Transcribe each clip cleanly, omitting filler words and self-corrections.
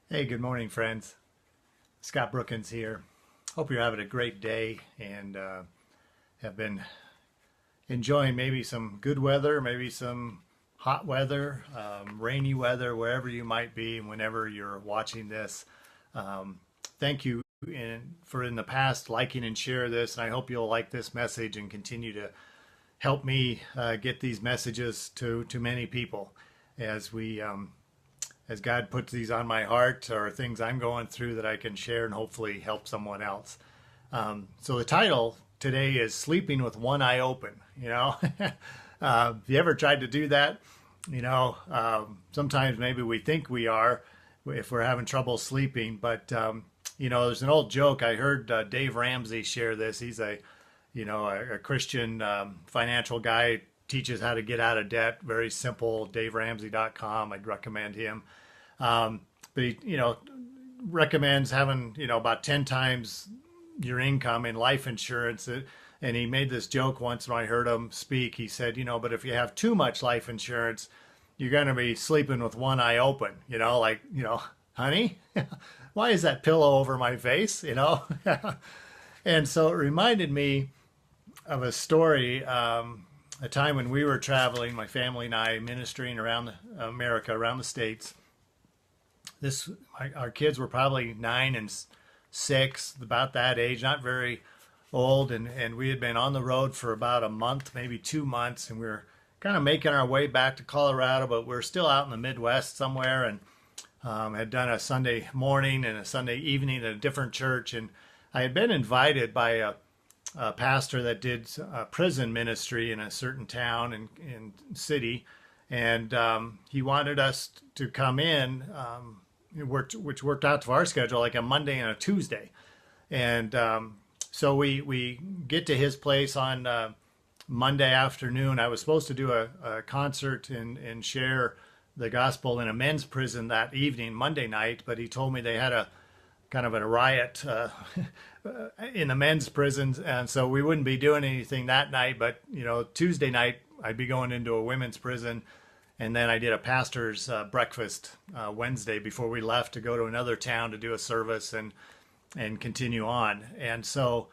Hey, good morning, friends. Scott Brookins here. Hope you're having a great day and have been enjoying maybe some good weather, maybe some hot weather, rainy weather, wherever you might be, and whenever you're watching this. Um, Thank you for in the past liking and share this, and I hope you'll like this message and continue to help me get these messages to many people as we as God puts these on my heart or things I'm going through that I can share and hopefully help someone else. So the title today is Sleeping with One Eye Open. Have you ever tried to do that? Sometimes maybe we think we are if we're having trouble sleeping, but there's an old joke. I heard Dave Ramsey share this. He's a Christian financial guy, teaches how to get out of debt. Very simple. DaveRamsey.com. I'd recommend him. But he recommends having, about 10 times your income in life insurance. And he made this joke once when I heard him speak. He said, but if you have too much life insurance, you're going to be sleeping with one eye open, honey, why is that pillow over my face? And so it reminded me of a story, a time when we were traveling, my family and I, ministering around America, around the States. Our kids were probably 9 and 6, about that age, not very old, and we had been on the road for about a month, maybe 2 months, and we were kind of making our way back to Colorado, but we're still out in the Midwest somewhere, and had done a Sunday morning and a Sunday evening at a different church, and I had been invited by a pastor that did prison ministry in a certain town and city, and he wanted us to come in, which worked out to our schedule, like a Monday and a Tuesday. And so we get to his place on Monday afternoon. I was supposed to do a concert and share the gospel in a men's prison that evening, Monday night, but he told me they had a kind of a riot in the men's prisons, and so we wouldn't be doing anything that night. But Tuesday night I'd be going into a women's prison, and then I did a pastor's breakfast Wednesday before we left to go to another town to do a service and continue on. And so,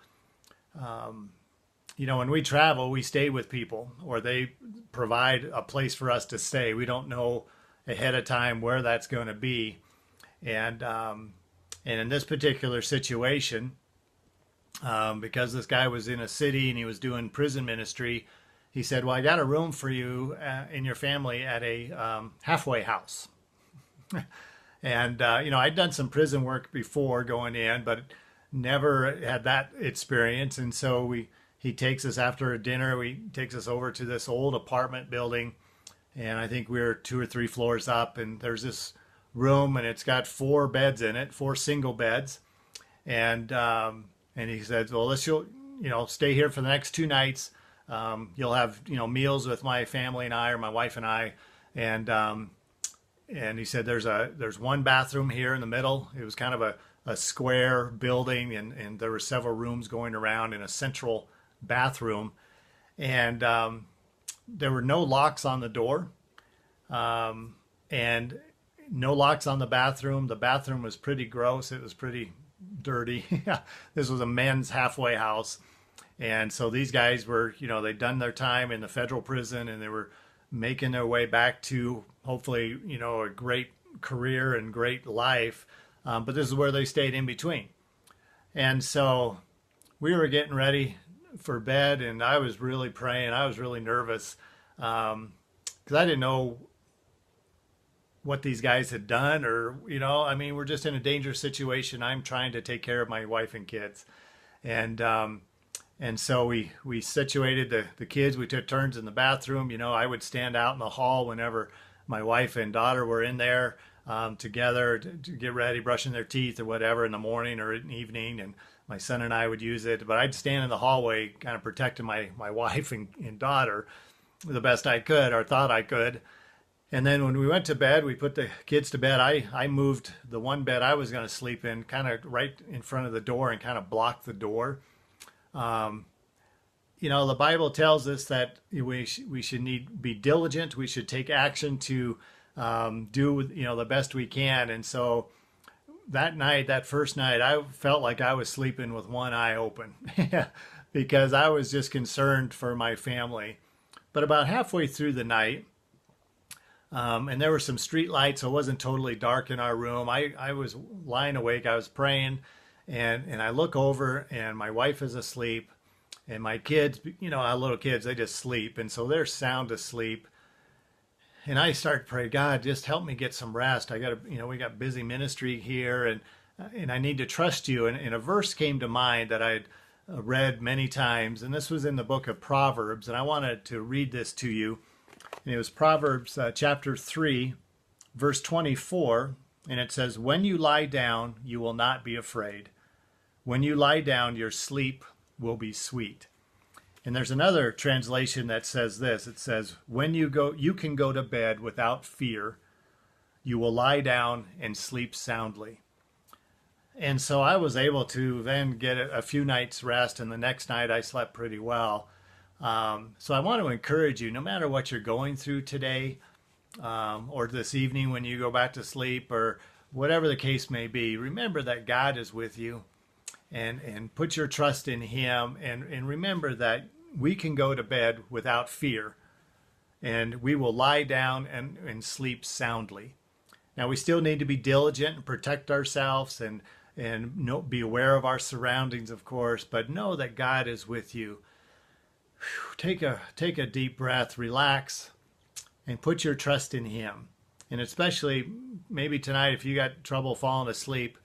when we travel, we stay with people, or they provide a place for us to stay. We don't know ahead of time where that's going to be, and in this particular situation, because this guy was in a city and he was doing prison ministry, he said, "Well, I got a room for you in your family at a halfway house." And I'd done some prison work before going in, but never had that experience. And so he takes us after a dinner. He takes us over to this old apartment building, and I think we were 2 or 3 floors up. And there's this room, and it's got 4 beds in it, 4 single beds. And he said, "Well, let's stay here for the next 2 nights. You'll have meals with my family and I, or my wife and I." And he said, there's one bathroom here in the middle. It was kind of a square building, and there were several rooms going around in a central bathroom. And there were no locks on the door, and no locks on the bathroom. The bathroom was pretty gross. It was pretty dirty. This was a men's halfway house. And so these guys were, they'd done their time in the federal prison, and they were making their way back to hopefully, a great career and great life. But this is where they stayed in between. And so we were getting ready for bed, and I was really praying. I was really nervous because I didn't know what these guys had done, or, we're just in a dangerous situation. I'm trying to take care of my wife and kids. And so we situated the kids. We took turns in the bathroom. I would stand out in the hall whenever my wife and daughter were in there together to get ready, brushing their teeth or whatever in the morning or in the evening. And my son and I would use it. But I'd stand in the hallway kind of protecting my wife and daughter the best I could, or thought I could. And then when we went to bed, we put the kids to bed. I moved the one bed I was going to sleep in kind of right in front of the door and kind of blocked the door. The Bible tells us that we should be diligent. We should take action to do the best we can. And so that night, that first night, I felt like I was sleeping with one eye open because I was just concerned for my family. But about halfway through the night, and there were some street lights, so it wasn't totally dark in our room. I was lying awake, I was praying, and I look over, and my wife is asleep, and my kids, you know, our little kids, they just sleep, and so they're sound asleep. And I start to pray, God, just help me get some rest. I got to, you know, we got busy ministry here, and I need to trust you. And a verse came to mind that I'd read many times, and this was in the book of Proverbs, and I wanted to read this to you. And it was Proverbs chapter 3, verse 24, and it says, "When you lie down, you will not be afraid. When you lie down, your sleep will be sweet." And there's another translation that says this. It says, "When you go, you can go to bed without fear. You will lie down and sleep soundly." And so I was able to then get a few nights rest, and the next night I slept pretty well. So I want to encourage you, no matter what you're going through today, or this evening when you go back to sleep, or whatever the case may be, remember that God is with you, and put your trust in him, and remember that we can go to bed without fear, and we will lie down and sleep soundly. Now, we still need to be diligent and protect ourselves, and be aware of our surroundings, of course, but know that God is with you. Take a deep breath, relax, and put your trust in him. And especially maybe tonight, if you got trouble falling asleep,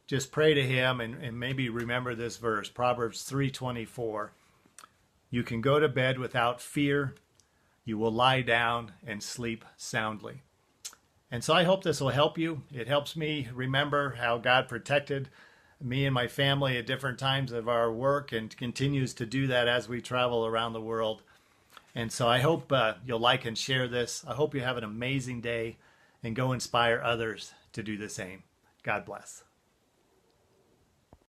just pray to him, and maybe remember this verse, Proverbs 3:24. You can go to bed without fear. You will lie down and sleep soundly. And so I hope this will help you. It helps me remember how God protected me and my family at different times of our work, and continues to do that as we travel around the world. And so I hope you'll like and share this. I hope you have an amazing day, and go inspire others to do the same. God bless.